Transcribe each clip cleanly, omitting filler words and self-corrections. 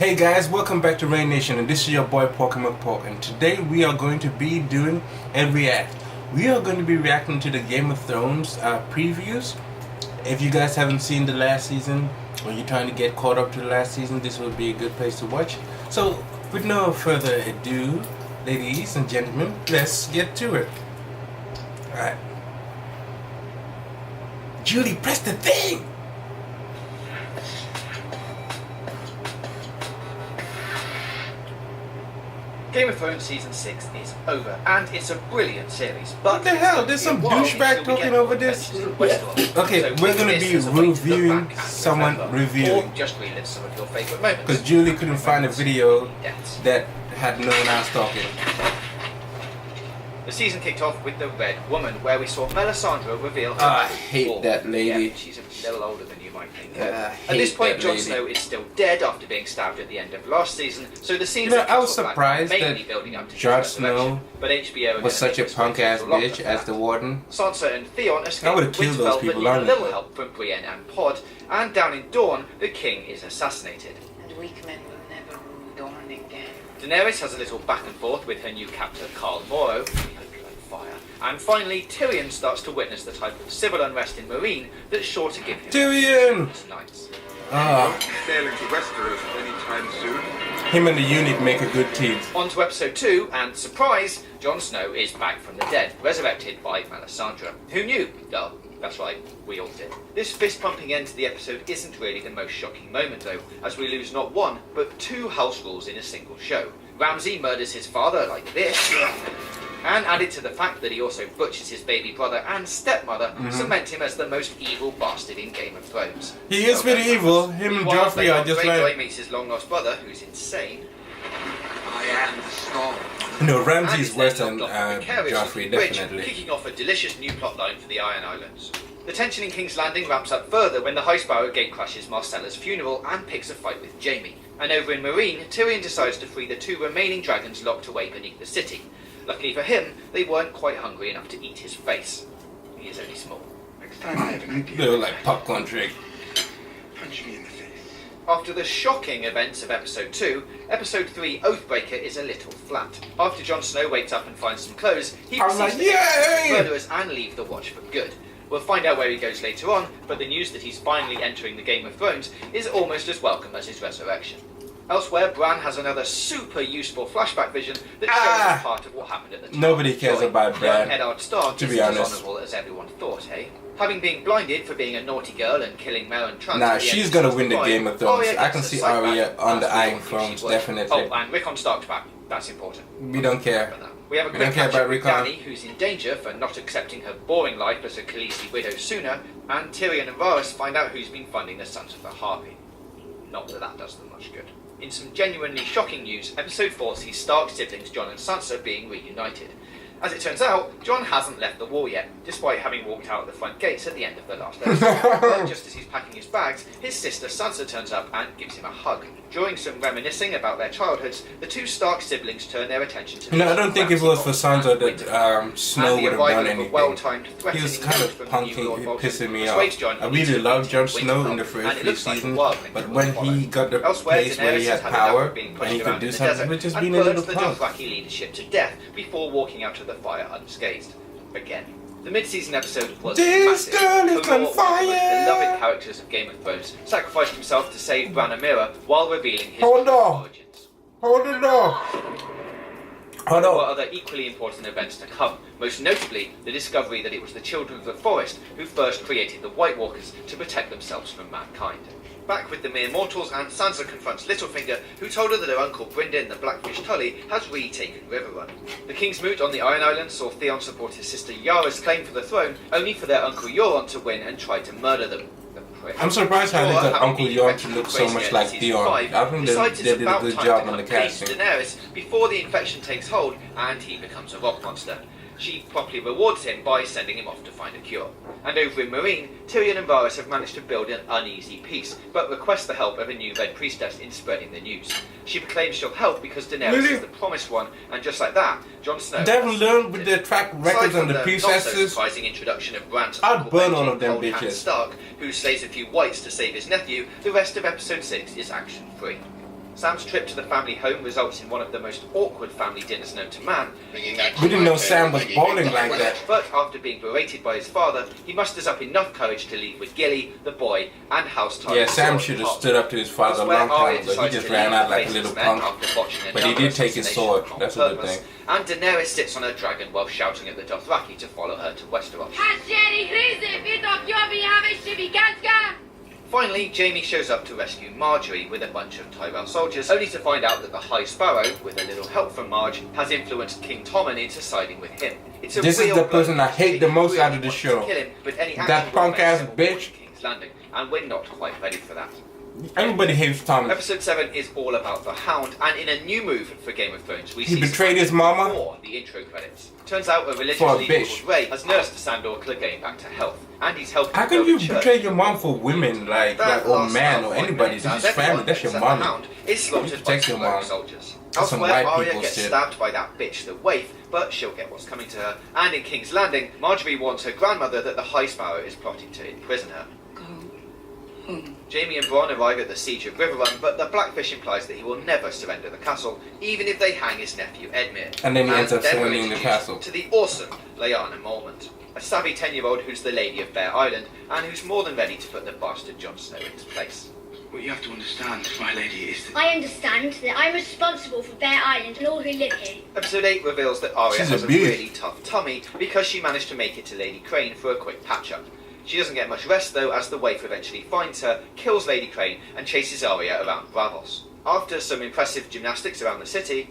Hey guys, welcome back to Rain Nation, and this is your boy Pokemon Pork, and today we are going to be doing a react. We are going to be reacting to the Game of Thrones previews. If you guys haven't seen the last season, or you're trying to get caught up to the last season, this would be a good place to watch. So, with no further ado, ladies and gentlemen, let's get to it. Alright. Julie, press the thing! Game of Thrones Season 6 is over, and it's a brilliant series, but... What the hell? There's some douchebag talking over this? Okay, so we're gonna be reviewing someone reviewing. Or just relive some of your favourite moments. Because Julie couldn't find a video that had no one else talking. The season kicked off with the Red Woman, where we saw Melisandre reveal her... I hate that lady. Yeah, she's a little older than you might think. At this point, Jon Snow is still dead after being stabbed at the end of last season, so the scenes I was surprised mainly that building up to Jon Snow but HBO was such a punk-ass bitch as the Warden. Sansa and Theon escaped would've killed those Winterfell, people, but need a little honestly. help from Brienne and Pod, and down in Dorne, the king is assassinated. And weak men will never rule Dorne again. Daenerys has a little back and forth with her new captor, Khal Moro, fire. And finally, Tyrion starts to witness the type of civil unrest in Meereen that's sure to give him Tyrion! nights. Sailing to Westeros anytime soon. Him and the unit make a good team. On to episode 2, and surprise, Jon Snow is back from the dead, resurrected by Melisandre. Who knew? Oh, that's right, we all did. This fist-pumping end to the episode isn't really the most shocking moment though, as we lose not one, but two house rules in a single show. Ramsay murders his father like this, and added to the fact that he also butchers his baby brother and stepmother, cement him as the most evil bastard in Game of Thrones. He is pretty evil. Him and Meanwhile, Joffrey are just Greyjoy like... meets his long-lost brother, who's insane. I am the storm. No, And Ramsay's is worse then than locked off precariously Joffrey, from the bridge, definitely. kicking off a delicious new plotline for the Iron Islands. The tension in King's Landing ramps up further when the High Sparrow gatecrashes Marcella's funeral and picks a fight with Jaime. And over in Meereen, Tyrion decides to free the two remaining dragons locked away beneath the city. Luckily for him, they weren't quite hungry enough to eat his face. He is only small. Next time I have an idea, They were like popcorn trick. punch me in the face. After the shocking events of Episode 2, Episode 3 Oathbreaker is a little flat. After Jon Snow wakes up and finds some clothes, he I was proceeds like, to execute yay! murderers and leave the Watch for good. We'll find out where he goes later on, but the news that he's finally entering the Game of Thrones is almost as welcome as his resurrection. Elsewhere, Bran has another super useful flashback vision that shows us part of what happened at the time. Nobody cares about Bran, Young Eddard Stark to be isn't as honest. honourable as everyone thought, hey? Having been blinded for being a naughty girl and killing Meryn Trant Nah, at the end she's of gonna season win the 5, Game of Thrones. Arya I gets can a see sight Arya back. on the That's Iron what she Thrones, was. definitely. Oh, and Rickon Stark's back. That's important. We don't care. We have a We quick don't care catch about up with Rickon. Dany, who's in danger for not accepting her boring life as a Khaleesi widow sooner, and Tyrion and Varys find out who's been funding the Sons of the Harpy. Not that that does them much good. In some genuinely shocking news, Episode 4 sees Stark siblings Jon and Sansa being reunited. As it turns out, Jon hasn't left the wall yet, despite having walked out the front gates at the end of the last episode. But just as he's packing his bags, his sister Sansa turns up and gives him a hug. During some reminiscing about their childhoods, the two Stark siblings turn their attention to... No, I don't think if it was for Sansa that Winterfell. Snow And would the have arrival done of a anything. well-timed, He threatening was kind note of from punking, Lord Bolton pissing me persuades off. Jon I he needs really to loved meet Jon with Snow in the Winterfell, first and it few looks like seasons, Wildling but will when follow. he got the Elsewhere, place where he Daenerys had has enough power of being and pushed he could around do in the something desert with just and being a little burns the punk. Dothraki leadership to death before walking out of the fire unscathed. Again. The mid-season episode was This massive. girl is Hodor, on one of the most fire! beloved characters of Game of Thrones, sacrificed himself to save Branamira while revealing his Hold on. origins. Hold it up! Hold There were on. other equally important events to come, most notably the discovery that it was the Children of the Forest who first created the White Walkers to protect themselves from mankind. Back with the mere mortals, and Sansa confronts Littlefinger, who told her that her uncle Brynden the Blackfish Tully has retaken Riverrun. The King's Moot on the Iron Islands saw Theon support his sister Yara's claim for the throne, only for their uncle Euron to win and try to murder them. The prick. I'm surprised how they Jorah, got having Uncle been Euron to infected look with so Grey much Scare like in season Theon. 5, I think decides they it's did a about good time job to on the cut Cleese casting. Daenerys before the infection takes hold and he becomes a rock monster. She promptly rewards him by sending him off to find a cure. And over in Meereen, Tyrion and Varys have managed to build an uneasy peace, but request the help of a new Red Priestess in spreading the news. She proclaims she'll help because Daenerys Really? is the promised one, and just like that, Jon Snow... They haven't learned with their track records and the Not so priestesses. surprising introduction of Bran's I'd uncle burn all Benjen, of them Cold Hand bitches. Stark, who slays a few whites to save his nephew, the rest of episode 6 is action-free. Sam's trip to the family home results in one of the most awkward family dinners known to man. We didn't know Sam was bowling like that. But after being berated by his father, he musters up enough courage to leave with Gilly, the boy, and House Tyler. Yeah, Sam should have stood up to his father a long time ago. He just ran out like a little punk. But he did take his sword. That's a good thing. And Daenerys sits on her dragon while shouting at the Dothraki to follow her to Westeros. Finally, Jaime shows up to rescue Marjorie with a bunch of Tyrell soldiers, only to find out that the High Sparrow, with a little help from Marge, has influenced King Tommen into siding with him. It's a This is real the person I hate the most out of the wants to show. kill him, but any That action will punk-ass make him bitch. avoid King's Landing, and we're not quite ready for that. Everybody hates Tom. Episode 7 is all about the Hound, and in a new move for Game of Thrones, we He see betrayed his mama? before the intro credits. Turns out a religious For a leader bitch. called Ray has nursed Sandor Clegane back to health, and he's helping How him can build you a church. betray your mom for women, like or last man about or 5 anybody? minutes, This as is family. everyone That's your thinks that the mommy. Hound is slaughtered by Protect your some rogue mom. soldiers. That's some Elsewhere, white Arya people gets shit. stabbed by that bitch, the Waif, but she'll get what's coming to her. And in King's Landing, Marjorie warns her grandmother that the High Sparrow is plotting to imprison her. Jaime and Bronn arrive at the siege of Riverrun, but the Blackfish implies that he will never surrender the castle, even if they hang his nephew Edmure. And then he ends up then we're surrendering the introduced castle. to the awesome Lyanna Mormont, a savvy 10-year-old who's the Lady of Bear Island, and who's more than ready to put the bastard Jon Snow in his place. What you have to understand, my lady, is that... I understand that I'm responsible for Bear Island and all who live here. Episode 8 reveals that Arya She's has a a bitch. really tough tummy because she managed to make it to Lady Crane for a quick patch-up. She doesn't get much rest though, as the Waif eventually finds her, kills Lady Crane, and chases Arya around Braavos. After some impressive gymnastics around the city,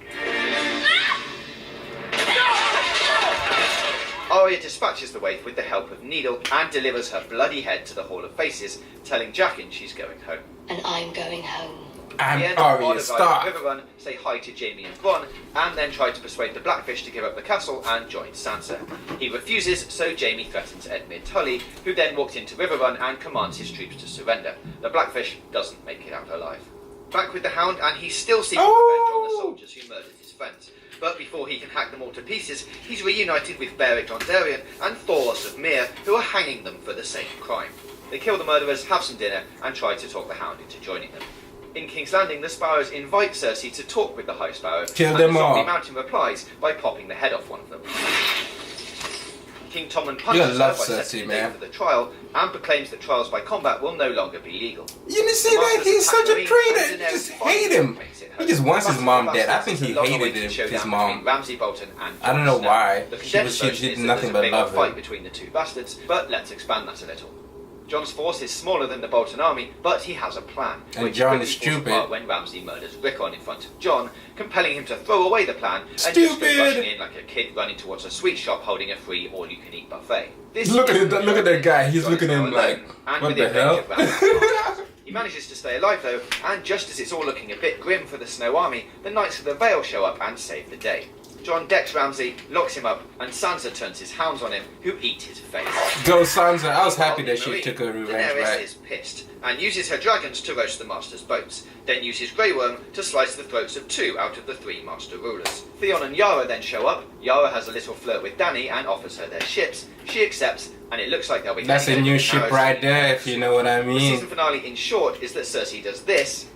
Arya dispatches the Waif with the help of Needle and delivers her bloody head to the Hall of Faces, telling Jaqen she's going home. And I'm going home. I'm The end Arya of Stark. Riverrun, say hi to Jaime and Bronn, and then try to persuade the Blackfish to give up the castle and join Sansa. He refuses, so Jaime threatens Edmure Tully, who then walks into Riverrun and commands his troops to surrender. The Blackfish doesn't make it out alive. Back with the Hound, and he's still seeking revenge on the soldiers who murdered his friends. But before he can hack them all to pieces, he's reunited with Beric Dondarrion and Thoros of Myr, who are hanging them for the same crime. They kill the murderers, have some dinner, and try to talk the Hound into joining them. In King's Landing, the Sparrows invite Cersei to talk with the High Sparrow, Kill and them the Zombie all. Mountain replies by popping the head off one of them. King Tommen You punches her love by Cersei, setting the man. date for the trial, and proclaims that trials by combat will no longer be legal. You didn't see that? He's such a traitor. You just hate him. He just wants his mom dead. I think he hated his mom. Ramsay Bolton and I don't know Jon Snow. why. The She condensed version did is that nothing there's but a big love old fight him. between the two bastards, but let's expand that a little. John's force is smaller than the Bolton army, but he has a plan. And which Jon quickly is falls stupid. apart when Ramsay murders Rickon in front of Jon, compelling him to throw away the plan and just Stupid! go rushing in like a kid running towards a sweet shop holding a free all-you-can-eat buffet. This Look at isn't it, look at that guy. He's Jon looking is at now him alone, like, and what within the range hell? of Ramsay's He manages to stay alive though, and just as it's all looking a bit grim for the Snow Army, the Knights of the Vale show up and save the day. Jon decks Ramsay, locks him up, and Sansa turns his hounds on him, who eat his face. Go Sansa. I was happy While that she Marine, took her revenge Daenerys back. is pissed, and uses her dragons to roast the Master's boats, then uses Grey Worm to slice the throats of 2 out of the 3 Master rulers. Theon and Yara then show up. Yara has a little flirt with Dany and offers her their ships. She accepts, and it looks like they'll be That's a heading new over to ship Arrow's right Sea. there, if you know what I The mean. season finale, in short, is that Cersei does this.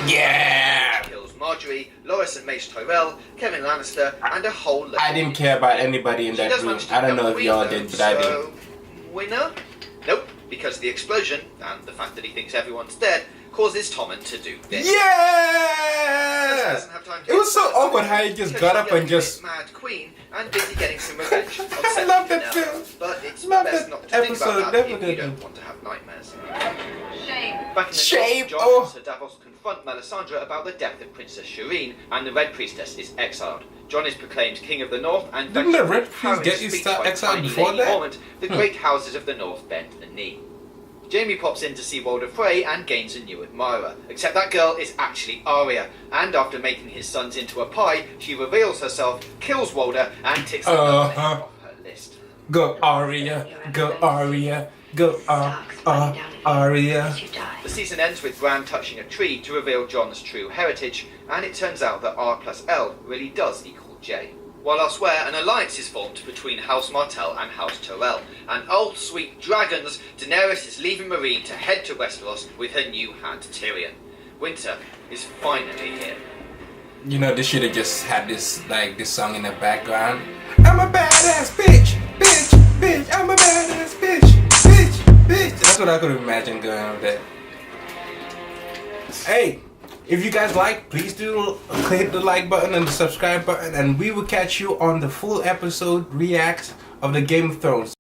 Yeah! Kills Marjorie, Loras and Mace Tyrell, Kevin Lannister, and a whole load I didn't care about anybody in She that does room. manage to I don't become know if queen, y'all though, did, but I did. so, winner? Nope, because the explosion, and the fact that he thinks everyone's dead, causes Tommen to do this. Cersei Yeah! doesn't have time to It was so get awkward how he just got up and just... mad queen and busy getting some revenge on I love that Septim film. But it's Love best that not to think episode, about that if you definitely. don't want to have nightmares. Shame. Back in the Shame, North, Jon oh. and Sir Davos confront Melisandre about the death of Princess Shireen, and the Red Priestess is exiled. Jon is proclaimed King of the North, and Didn't the thanks to Red a Priest harrowing get you speech start by exiled tiny before Lady that? Mormont, the great houses of the North bend the knee. Jaime pops in to see Walder Frey and gains a new admirer, except that girl is actually Arya, and after making his sons into a pie, she reveals herself, kills Walder, and ticks the Uh-huh. name off her list. Go Arya, go Arya, go Arya. The season ends with Bran touching a tree to reveal Jon's true heritage, and it turns out that R plus L really does equal J. While elsewhere, an alliance is formed between House Martell and House Tyrell, and oh sweet dragons, Daenerys is leaving Meereen to head to Westeros with her new hand Tyrion. Winter is finally here. You know, they should have just had this song in the background. I'm a badass bitch, bitch, bitch. I'm a badass bitch, bitch, bitch. That's what I could imagine going with that. Hey, if you guys like, please do click the like button and the subscribe button, and we will catch you on the full episode react of the Game of Thrones.